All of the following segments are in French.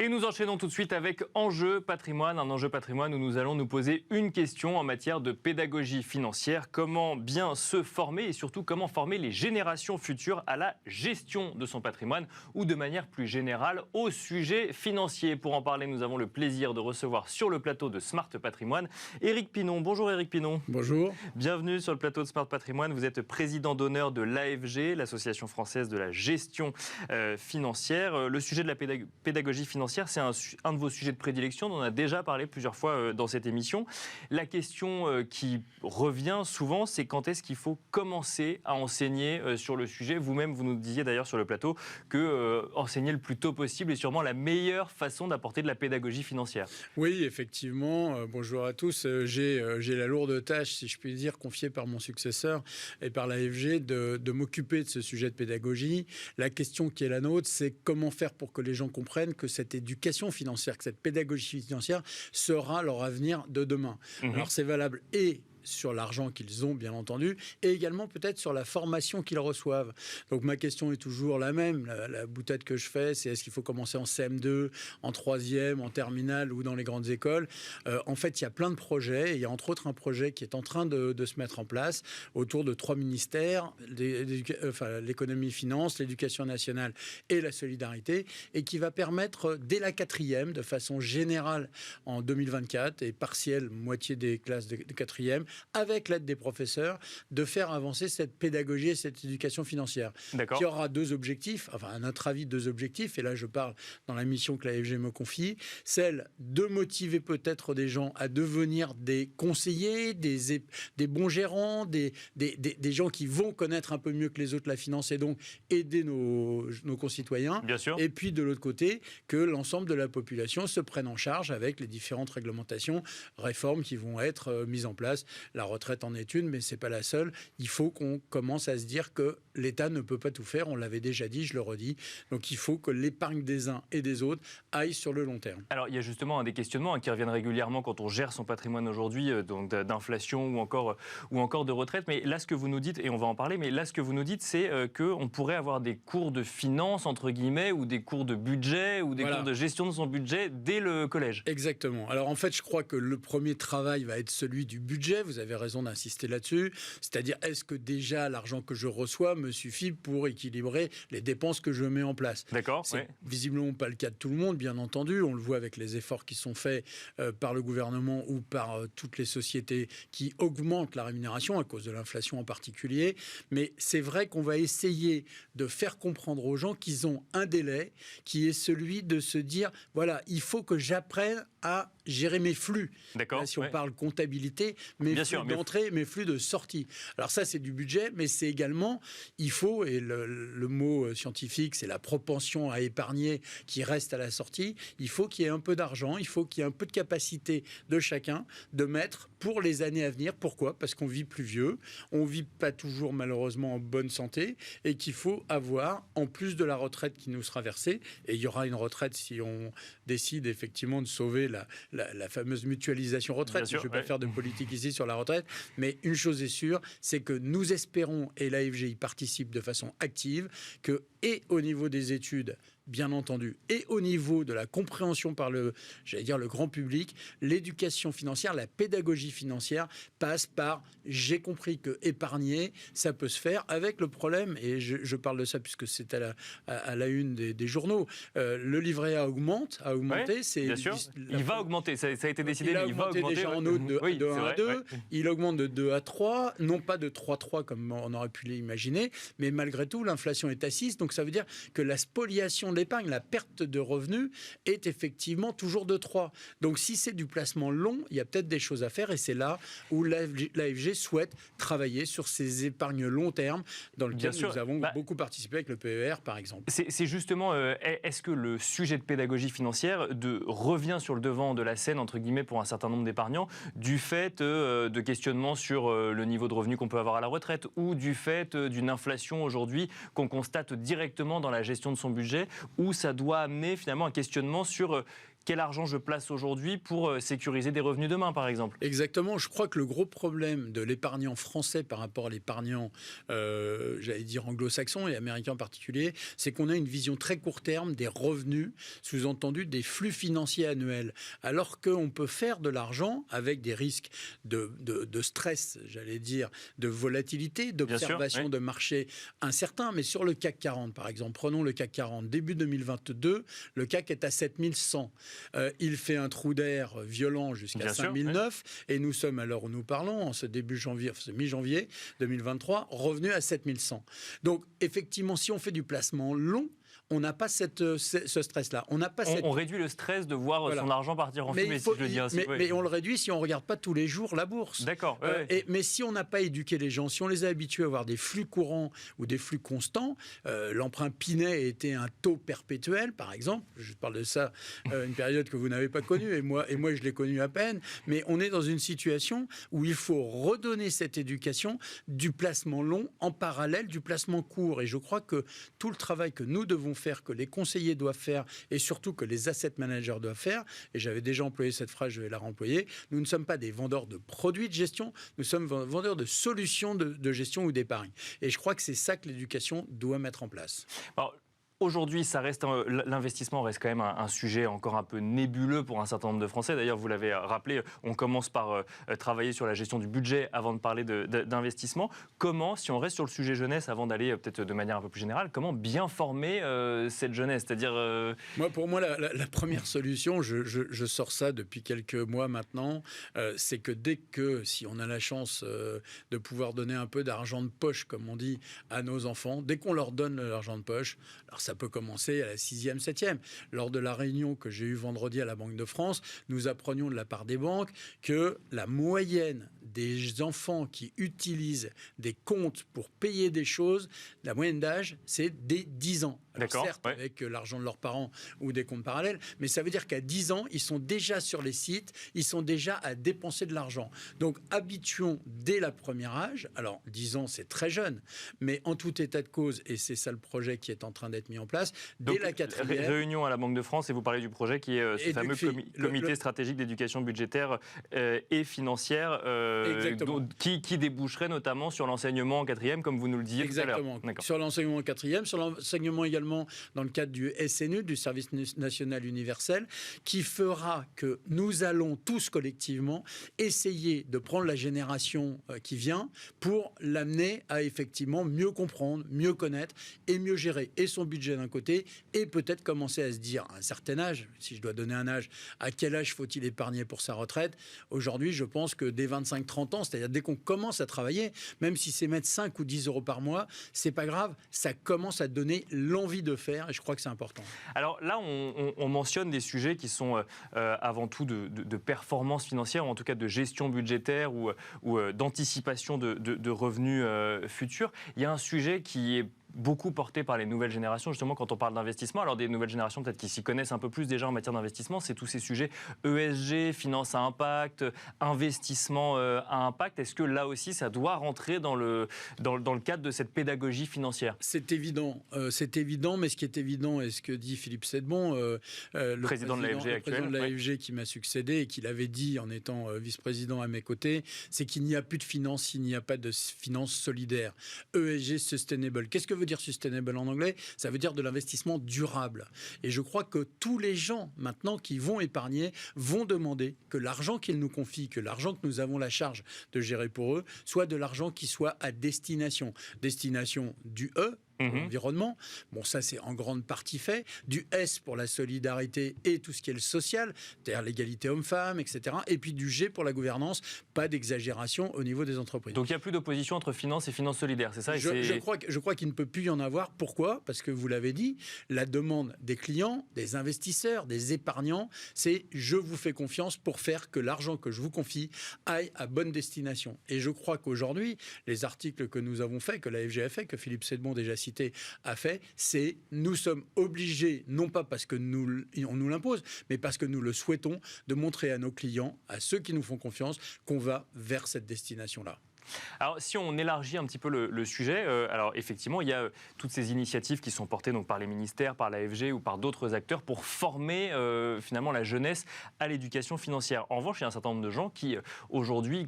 Et nous enchaînons tout de suite avec Enjeu patrimoine, un enjeu patrimoine où nous allons nous poser une question en matière de pédagogie financière. Comment bien se former et surtout comment former les générations futures à la gestion de son patrimoine ou de manière plus générale au sujet financier. Pour en parler, nous avons le plaisir de recevoir sur le plateau de Smart Patrimoine Éric Pinon. Bonjour Éric Pinon. Bonjour. Bienvenue sur le plateau de Smart Patrimoine. Vous êtes président d'honneur de l'AFG, l'Association française de la gestion financière. Le sujet de la pédagogie financière, c'est un de vos sujets de prédilection. On en a déjà parlé plusieurs fois dans cette émission. La question qui revient souvent, c'est quand est-ce qu'il faut commencer à enseigner sur le sujet. Vous-même, vous nous disiez d'ailleurs sur le plateau que enseigner le plus tôt possible est sûrement la meilleure façon d'apporter de la pédagogie financière. Oui, effectivement. Bonjour à tous. J'ai la lourde tâche, si je puis dire, confiée par mon successeur et par l'AFG de m'occuper de ce sujet de pédagogie. La question qui est la nôtre, c'est comment faire pour que les gens comprennent que cette éducation financière, que cette pédagogie financière sera leur avenir de demain. Alors c'est valable et sur l'argent qu'ils ont, bien entendu, et également peut-être sur la formation qu'ils reçoivent. Donc ma question est toujours la même. La boutade que je fais, c'est est-ce qu'il faut commencer en CM2, en 3e, en terminale ou dans les grandes écoles. En fait, il y a plein de projets. Et il y a entre autres un projet qui est en train de se mettre en place autour de 3 ministères, l'économie finance, l'éducation nationale et la solidarité, et qui va permettre, dès la 4e, de façon générale en 2024, et partielle, moitié des classes de 4e, avec l'aide des professeurs, de faire avancer cette pédagogie et cette éducation financière. Qui aura deux objectifs, enfin à notre avis deux objectifs, et là je parle dans la mission que l'AFG me confie, celle de motiver peut-être des gens à devenir des conseillers, des bons gérants, des gens qui vont connaître un peu mieux que les autres la finance et donc aider nos concitoyens. Bien sûr. Et puis de l'autre côté, que l'ensemble de la population se prenne en charge avec les différentes réglementations, réformes qui vont être mises en place. La retraite en est une, mais ce n'est pas la seule. Il faut qu'on commence à se dire que l'État ne peut pas tout faire. On l'avait déjà dit, je le redis. Donc il faut que l'épargne des uns et des autres aille sur le long terme. Alors il y a justement des questionnements qui reviennent régulièrement quand on gère son patrimoine aujourd'hui, donc d'inflation ou encore de retraite. Mais là, ce que vous nous dites, et on va en parler, mais là, ce que vous nous dites, c'est qu'on pourrait avoir des cours de finance, entre guillemets, ou des cours de budget, ou des cours de gestion de son budget dès le collège. Exactement. Alors en fait, je crois que le premier travail va être celui du budget. Vous avez raison d'insister là-dessus. C'est-à-dire, est-ce que déjà l'argent que je reçois me suffit pour équilibrer les dépenses que je mets en place? D'accord. C'est visiblement pas le cas de tout le monde, bien entendu. On le voit avec les efforts qui sont faits par le gouvernement ou par toutes les sociétés qui augmentent la rémunération à cause de l'inflation en particulier. Mais c'est vrai qu'on va essayer de faire comprendre aux gens qu'ils ont un délai qui est celui de se dire, voilà, il faut que j'apprenne à gérer mes flux. D'accord. Là, si on parle comptabilité, mes flux d'entrée, mes flux de sortie. Alors ça, c'est du budget, mais c'est également, il faut, et le mot scientifique, c'est la propension à épargner qui reste à la sortie, il faut qu'il y ait un peu d'argent, il faut qu'il y ait un peu de capacité de chacun de mettre pour les années à venir. Pourquoi ? Parce qu'on vit plus vieux, on vit pas toujours malheureusement en bonne santé, et qu'il faut avoir, en plus de la retraite qui nous sera versée, et il y aura une retraite si on décide effectivement de sauver la fameuse mutualisation retraite. Je ne vais pas faire de politique ici sur la retraite, mais une chose est sûre, c'est que nous espérons, et l'AFG y participe de façon active, que, et au niveau des études, bien entendu, et au niveau de la compréhension par le grand public, l'éducation financière, la pédagogie financière passe par « j'ai compris que épargner, ça peut se faire » avec le problème, et je parle de ça puisque c'est à la une des journaux, le livret A a augmenté. Bien sûr. Il va augmenter, ça a été décidé, mais il va augmenter. Déjà en août de 1 à 2, il augmente de 2 à 3, non pas de 3,3 comme on aurait pu l'imaginer, mais malgré tout, l'inflation est à 6, donc ça veut dire que la spoliation de l'épargne, la perte de revenus est effectivement toujours de 3. Donc si c'est du placement long, il y a peut-être des choses à faire et c'est là où l'AFG souhaite travailler sur ces épargnes long terme dans lesquelles nous avons beaucoup participé avec le PER par exemple. C'est justement, est-ce que le sujet de pédagogie financière revient sur le devant de la scène, entre guillemets, pour un certain nombre d'épargnants, du fait de questionnements sur le niveau de revenu qu'on peut avoir à la retraite ou du fait d'une inflation aujourd'hui qu'on constate directement dans la gestion de son budget, où ça doit amener finalement un questionnement sur quel argent je place aujourd'hui pour sécuriser des revenus demain, par exemple. Exactement. Je crois que le gros problème de l'épargnant français par rapport à l'épargnant, j'allais dire anglo-saxon et américain en particulier, c'est qu'on a une vision très court terme des revenus, sous-entendu des flux financiers annuels, alors qu'on peut faire de l'argent avec des risques de stress, j'allais dire, de volatilité, d'observation oui. de marché incertain. Mais sur le CAC 40, par exemple, prenons le CAC 40, début 2022, le CAC est à 7100. Il fait un trou d'air violent jusqu'à 5009 et nous sommes, à l'heure où nous parlons, en ce début janvier, ce mi-janvier 2023, revenus à 7100. Donc, effectivement, si on fait du placement long, on n'a pas ce stress-là. On réduit le stress de voir son argent partir en fumée, si je le dis ainsi. Mais on le réduit si on ne regarde pas tous les jours la bourse. D'accord. Mais si on n'a pas éduqué les gens, si on les a habitués à avoir des flux courants ou des flux constants, l'emprunt Pinet était un taux perpétuel, par exemple. Je parle de ça, une période que vous n'avez pas connue, et moi je l'ai connue à peine. Mais on est dans une situation où il faut redonner cette éducation du placement long en parallèle du placement court. Et je crois que tout le travail que nous devons faire, que les conseillers doivent faire et surtout que les asset managers doivent faire, et j'avais déjà employé cette phrase, je vais la remployer, nous ne sommes pas des vendeurs de produits de gestion, nous sommes vendeurs de solutions de gestion ou d'épargne. Et je crois que c'est ça que l'éducation doit mettre en place. Alors, aujourd'hui, l'investissement reste quand même un sujet encore un peu nébuleux pour un certain nombre de Français. D'ailleurs, vous l'avez rappelé, on commence par travailler sur la gestion du budget avant de parler d'investissement. Comment, si on reste sur le sujet jeunesse, avant d'aller peut-être de manière un peu plus générale, comment bien former cette jeunesse ? C'est-à-dire Pour moi, la première solution, je sors ça depuis quelques mois maintenant, c'est que dès que, si on a la chance de pouvoir donner un peu d'argent de poche, comme on dit, à nos enfants, dès qu'on leur donne l'argent de poche, alors ça peut commencer à la 6e, 7e. Lors de la réunion que j'ai eue vendredi à la Banque de France, nous apprenions de la part des banques que la moyenne des enfants qui utilisent des comptes pour payer des choses, la moyenne d'âge, c'est dès 10 ans. Alors certes, avec l'argent de leurs parents ou des comptes parallèles, mais ça veut dire qu'à 10 ans, ils sont déjà sur les sites, ils sont déjà à dépenser de l'argent. Donc, habituons dès la première âge. Alors, 10 ans, c'est très jeune, mais en tout état de cause, et c'est ça le projet qui est en train d'être mis en place, dès la 4e... Réunion à la Banque de France, et vous parlez du projet qui est ce fameux comité stratégique d'éducation budgétaire et financière qui déboucherait notamment sur l'enseignement en 4e, comme vous nous le disiez tout à l'heure. Exactement, sur l'enseignement en 4e, sur l'enseignement également dans le cadre du SNU, du Service National Universel, qui fera que nous allons tous collectivement essayer de prendre la génération qui vient pour l'amener à effectivement mieux comprendre, mieux connaître et mieux gérer et son budget d'un côté et peut-être commencer à se dire à un certain âge, si je dois donner un âge, à quel âge faut-il épargner pour sa retraite ? Aujourd'hui, je pense que dès 25-30 ans, c'est-à-dire dès qu'on commence à travailler, même si c'est mettre 5 ou 10 euros par mois, c'est pas grave, ça commence à donner l'envie de faire et je crois que c'est important. Alors là, on mentionne des sujets qui sont avant tout de performance financière ou en tout cas de gestion budgétaire ou d'anticipation de revenus futurs. Il y a un sujet qui est beaucoup porté par les nouvelles générations, justement quand on parle d'investissement. Alors des nouvelles générations peut-être qui s'y connaissent un peu plus déjà en matière d'investissement, c'est tous ces sujets ESG, finance à impact, investissement à impact. Est-ce que là aussi ça doit rentrer dans le cadre de cette pédagogie financière ? C'est évident, mais ce qui est évident et ce que dit Philippe Sedbon, le président de l'AFG qui m'a succédé et qui l'avait dit en étant vice-président à mes côtés, c'est qu'il n'y a plus de finance s'il n'y a pas de finance solidaire. ESG, sustainable. Qu'est-ce que veut dire sustainable en anglais ? Ça veut dire de l'investissement durable. Et je crois que tous les gens maintenant qui vont épargner vont demander que l'argent qu'ils nous confient, que l'argent que nous avons la charge de gérer pour eux, soit de l'argent qui soit à destination. Destination du E, pour l'environnement. Bon, ça, c'est en grande partie fait. Du S pour la solidarité et tout ce qui est le social, c'est-à-dire l'égalité homme-femme, etc. Et puis du G pour la gouvernance, pas d'exagération au niveau des entreprises. Donc il n'y a plus d'opposition entre finance et finance solidaire, c'est ça ? Je crois qu'il ne peut plus y en avoir. Pourquoi ? Parce que vous l'avez dit, la demande des clients, des investisseurs, des épargnants, c'est « je vous fais confiance pour faire que l'argent que je vous confie aille à bonne destination ». Et je crois qu'aujourd'hui, les articles que nous avons faits, que l'AFG a fait, que Philippe Sedbon déjà cité, a fait, c'est nous sommes obligés, non pas parce que on nous l'impose, mais parce que nous le souhaitons, de montrer à nos clients, à ceux qui nous font confiance, qu'on va vers cette destination-là. Alors, si on élargit un petit peu le sujet, alors effectivement, il y a toutes ces initiatives qui sont portées donc, par les ministères, par l'AFG ou par d'autres acteurs pour former finalement la jeunesse à l'éducation financière. En revanche, il y a un certain nombre de gens qui, aujourd'hui,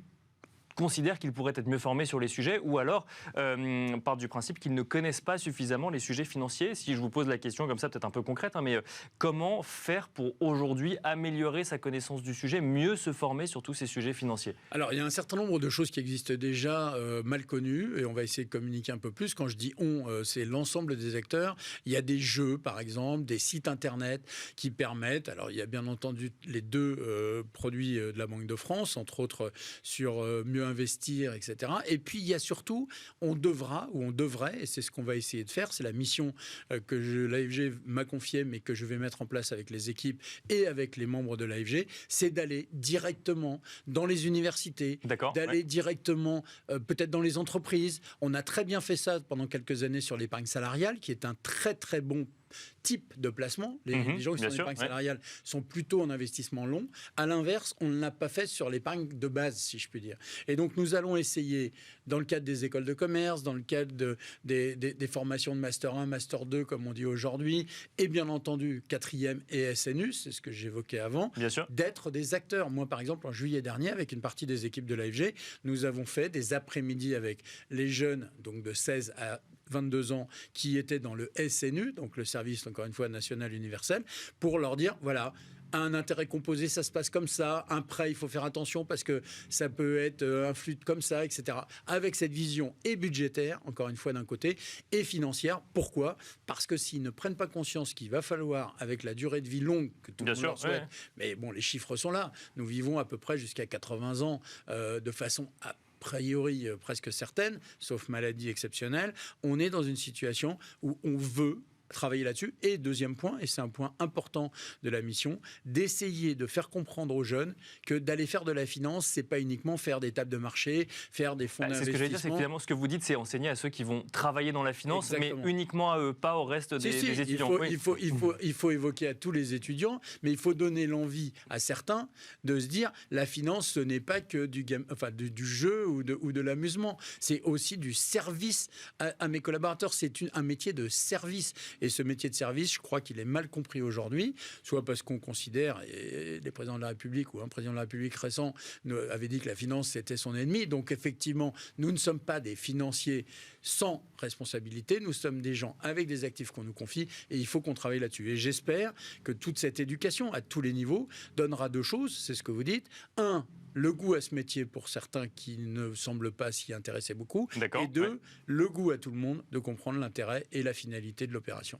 considèrent qu'ils pourraient être mieux formés sur les sujets ou alors partent du principe qu'ils ne connaissent pas suffisamment les sujets financiers. Si je vous pose la question comme ça, peut-être un peu concrète, mais comment faire pour aujourd'hui améliorer sa connaissance du sujet, mieux se former sur tous ces sujets financiers? Alors, il y a un certain nombre de choses qui existent déjà mal connues et on va essayer de communiquer un peu plus. Quand je dis on, c'est l'ensemble des acteurs. Il y a des jeux, par exemple, des sites internet qui permettent, alors il y a bien entendu les deux produits de la Banque de France, entre autres sur mieux investir, etc. Et puis, il y a surtout, on devrait, et c'est ce qu'on va essayer de faire, c'est la mission que l'AFG m'a confiée, mais que je vais mettre en place avec les équipes et avec les membres de l'AFG, c'est d'aller directement dans les universités, d'aller directement peut-être dans les entreprises. On a très bien fait ça pendant quelques années sur l'épargne salariale, qui est un très très bon type de placement. Les gens qui sont en épargne salariale sont plutôt en investissement long. À l'inverse, on ne l'a pas fait sur l'épargne de base, si je puis dire. Et donc, nous allons essayer, dans le cadre des écoles de commerce, dans le cadre des formations de Master 1, Master 2, comme on dit aujourd'hui, et bien entendu, 4e et SNU, c'est ce que j'évoquais avant, d'être des acteurs. Moi, par exemple, en juillet dernier, avec une partie des équipes de l'AFG, nous avons fait des après-midi avec les jeunes, donc de 16 à 22 ans, qui étaient dans le SNU, donc le service, encore une fois, national universel, pour leur dire, voilà, un intérêt composé, ça se passe comme ça. Un prêt, il faut faire attention parce que ça peut être un flux comme ça, etc. Avec cette vision et budgétaire, encore une fois d'un côté, et financière. Pourquoi ? Parce que s'ils ne prennent pas conscience qu'il va falloir, avec la durée de vie longue que tout le monde leur souhaite, mais bon, les chiffres sont là. Nous vivons à peu près jusqu'à 80 ans de façon a priori presque certaine, sauf maladie exceptionnelle. On est dans une situation où on veut travailler là-dessus. Et deuxième point, et c'est un point important de la mission, d'essayer de faire comprendre aux jeunes que d'aller faire de la finance, c'est pas uniquement faire des tables de marché, faire des fonds d'investissement. C'est ce que j'allais dire, c'est que finalement ce que vous dites, c'est enseigner à ceux qui vont travailler dans la finance, mais uniquement à eux, pas au reste des étudiants. Il faut évoquer à tous les étudiants, mais il faut donner l'envie à certains de se dire la finance, ce n'est pas que du jeu ou de l'amusement, c'est aussi du service à mes collaborateurs. C'est un métier de service. Et ce métier de service, je crois qu'il est mal compris aujourd'hui, soit parce qu'on considère, et les présidents de la République ou un président de la République récent avait dit que la finance, c'était son ennemi. Donc effectivement, nous ne sommes pas des financiers sans responsabilité, nous sommes des gens avec des actifs qu'on nous confie et il faut qu'on travaille là-dessus. Et j'espère que toute cette éducation à tous les niveaux donnera deux choses, c'est ce que vous dites. Un, le goût à ce métier pour certains qui ne semblent pas s'y intéresser beaucoup. Et deux, le goût à tout le monde de comprendre l'intérêt et la finalité de l'opération.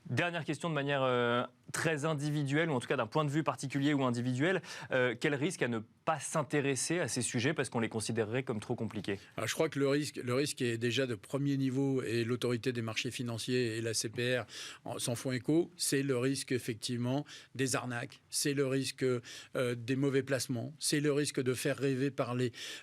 Dernière question de manière très individuelle, ou en tout cas d'un point de vue particulier ou individuel. Quel risque à ne pas s'intéresser à ces sujets parce qu'on les considérerait comme trop compliqués? Alors, je crois que le risque est déjà de premier niveau et l'autorité des marchés financiers et la CPR s'en font écho. C'est le risque effectivement des arnaques, c'est le risque des mauvais placements, c'est le risque de faire rêver par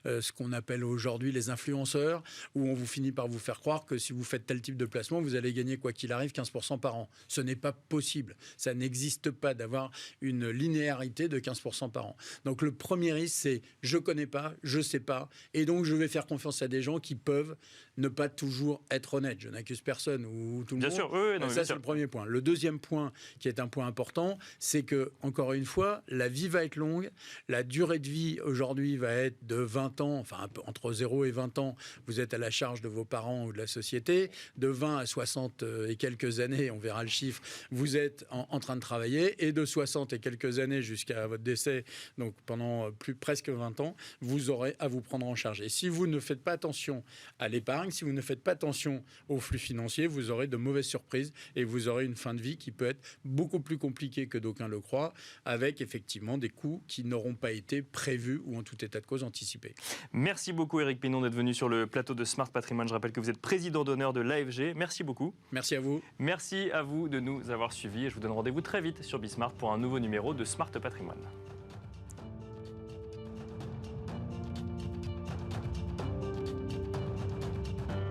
ce qu'on appelle aujourd'hui les influenceurs, où on vous finit par vous faire croire que si vous faites tel type de placement, vous allez gagner quoi qu'il arrive 15% par an. Ce n'est pas possible. Ça n'existe pas d'avoir une linéarité de 15% par an. Donc le premier risque, c'est je connais pas, je sais pas, et donc je vais faire confiance à des gens qui peuvent ne pas toujours être honnêtes. Je n'accuse personne ou tout le monde. Bien sûr, ça c'est le premier point. Le deuxième point, qui est un point important, c'est que encore une fois, la vie va être longue. La durée de vie aujourd'hui va être de 20 ans, enfin entre 0 et 20 ans, vous êtes à la charge de vos parents ou de la société. De 20 à 60 et quelques années, on verra le chiffre, vous êtes en train de travailler. Et de 60 et quelques années jusqu'à votre décès, donc pendant presque 20 ans, vous aurez à vous prendre en charge. Et si vous ne faites pas attention à l'épargne, si vous ne faites pas attention aux flux financiers, vous aurez de mauvaises surprises et vous aurez une fin de vie qui peut être beaucoup plus compliquée que d'aucuns le croient, avec effectivement des coûts qui n'auront pas été prévus ou en tout état de cause anticipés. Merci beaucoup Éric Pinon d'être venu sur le plateau de Smart Patrimoine. Je rappelle que vous êtes président d'honneur de l'AFG. Merci beaucoup. Merci à vous. Merci à vous de nous avoir suivis et je vous donne rendez-vous très vite sur Bismart pour un nouveau numéro de Smart Patrimoine.